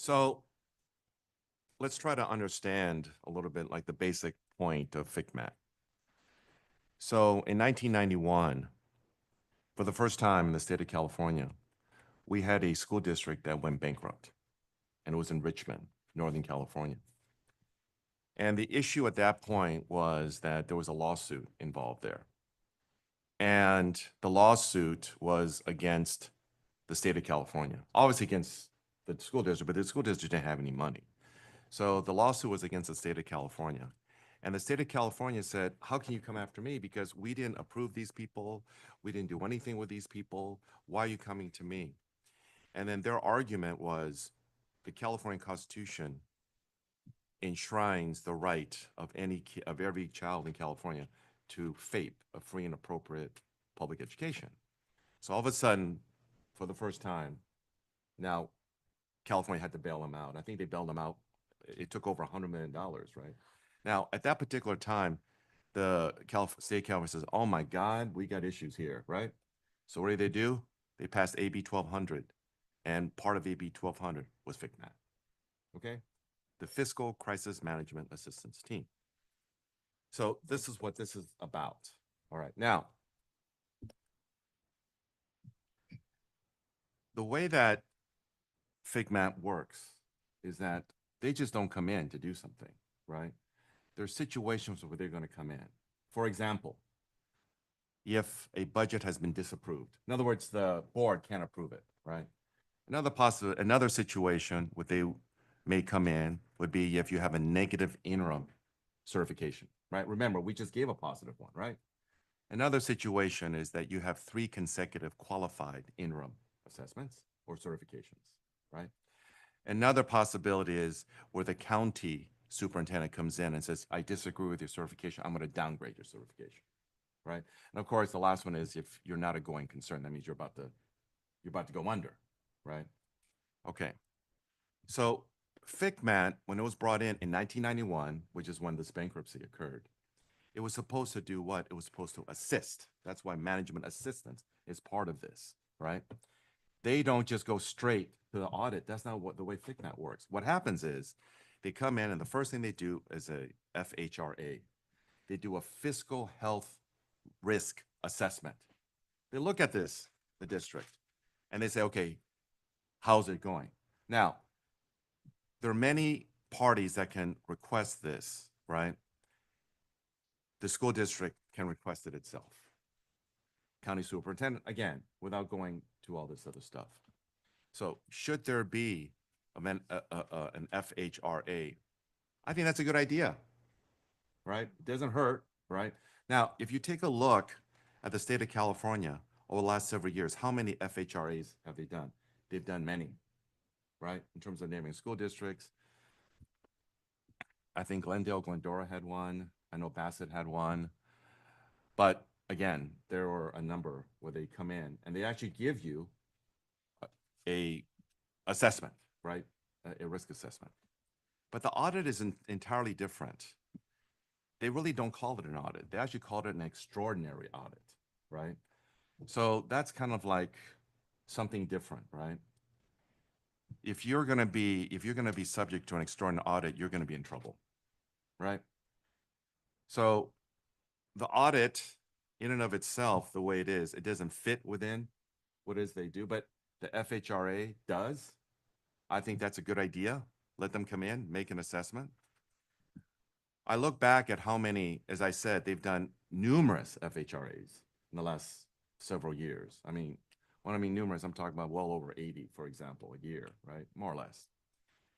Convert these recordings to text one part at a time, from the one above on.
So let's try to understand a little bit like the basic point of Fcmat. So in 1991, for the first time in the state of California, we had a school district that went bankrupt, and it was in Richmond, Northern California. And the issue at that point was that there was a lawsuit involved there. And the lawsuit was against the state of California, obviously against the school district, but the school district didn't have any money. So the lawsuit was against the state of California. And the state of California said, how can you come after me? Because we didn't approve these people. We didn't do anything with these people. Why are you coming to me? And then their argument was the California Constitution enshrines the right of every child in California to FAPE, a free and appropriate public education. So all of a sudden, for the first time, now California had to bail them out. I think they bailed them out. It took over $100 million, right? Now, at that particular time, the state of California says, oh my God, we got issues here, right? So what did they do? They passed AB 1200, and part of AB 1200 was Fcmat, okay? The Fiscal Crisis Management Assistance Team. So this is what this is about. All right, now, the way that Fcmat works is that they just don't come in to do something, right? There's situations where they're going to come in. For example, if a budget has been disapproved, in other words, the board can't approve it, right? Another situation where they may come in would be if you have a negative interim certification, right? Remember, we just gave a positive one, right? Another situation is that you have 3 consecutive qualified interim assessments or certifications, right? Another possibility is where the county superintendent comes in and says, I disagree with your certification. I'm going to downgrade your certification, right? And of course, the last one is if you're not a going concern, that means you're about to go under, right? Okay. So Fcmat, when it was brought in 1991, which is when this bankruptcy occurred, it was supposed to do what? It was supposed to assist. That's why management assistance is part of this, right? They don't just go straight to the audit. That's not the way Fcmat works. What happens is they come in and the first thing they do is a FHRA. They do a fiscal health risk assessment. They look at the district, and they say, okay, how's it going? Now, there are many parties that can request this, right? The school district can request it itself. County superintendent, again, without going to all this other stuff. So should there be an FHRA, I think that's a good idea, right? It doesn't hurt, right? Now, if you take a look at the state of California over the last several years, how many FHRAs have they done? They've done many, right? In terms of naming school districts. I think Glendora had one. I know Bassett had one. But again, there were a number where they come in and they actually give you a assessment, right? A risk assessment. But the audit is entirely different. They really don't call it an audit. They actually called it an extraordinary audit, right? So that's kind of like something different, right? If you're going to be subject to an extraordinary audit, you're going to be in trouble, right? So the audit in and of itself, the way it is, it doesn't fit within what it is they do, but the FHRA does. I think that's a good idea. Let them come in, make an assessment. I look back at how many, as I said, they've done numerous FHRAs in the last several years. I mean, when I mean numerous, I'm talking about well over 80, for example, a year, right? More or less.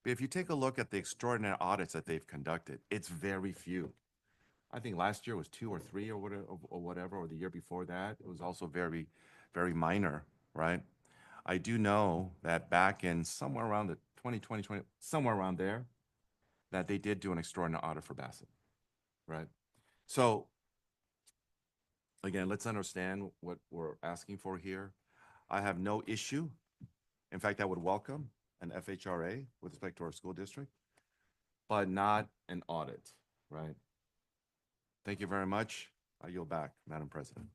But if you take a look at the extraordinary audits that they've conducted, it's very few. I think last year was 2 or 3 or whatever, or the year before that, it was also very, very minor, right? I do know that back in somewhere around the 2020, somewhere around there, that they did do an extraordinary audit for Bassett, right? So again, let's understand what we're asking for here. I have no issue. In fact, I would welcome an FHRA with respect to our school district, but not an audit, right? Thank you very much. I yield back, Madam President.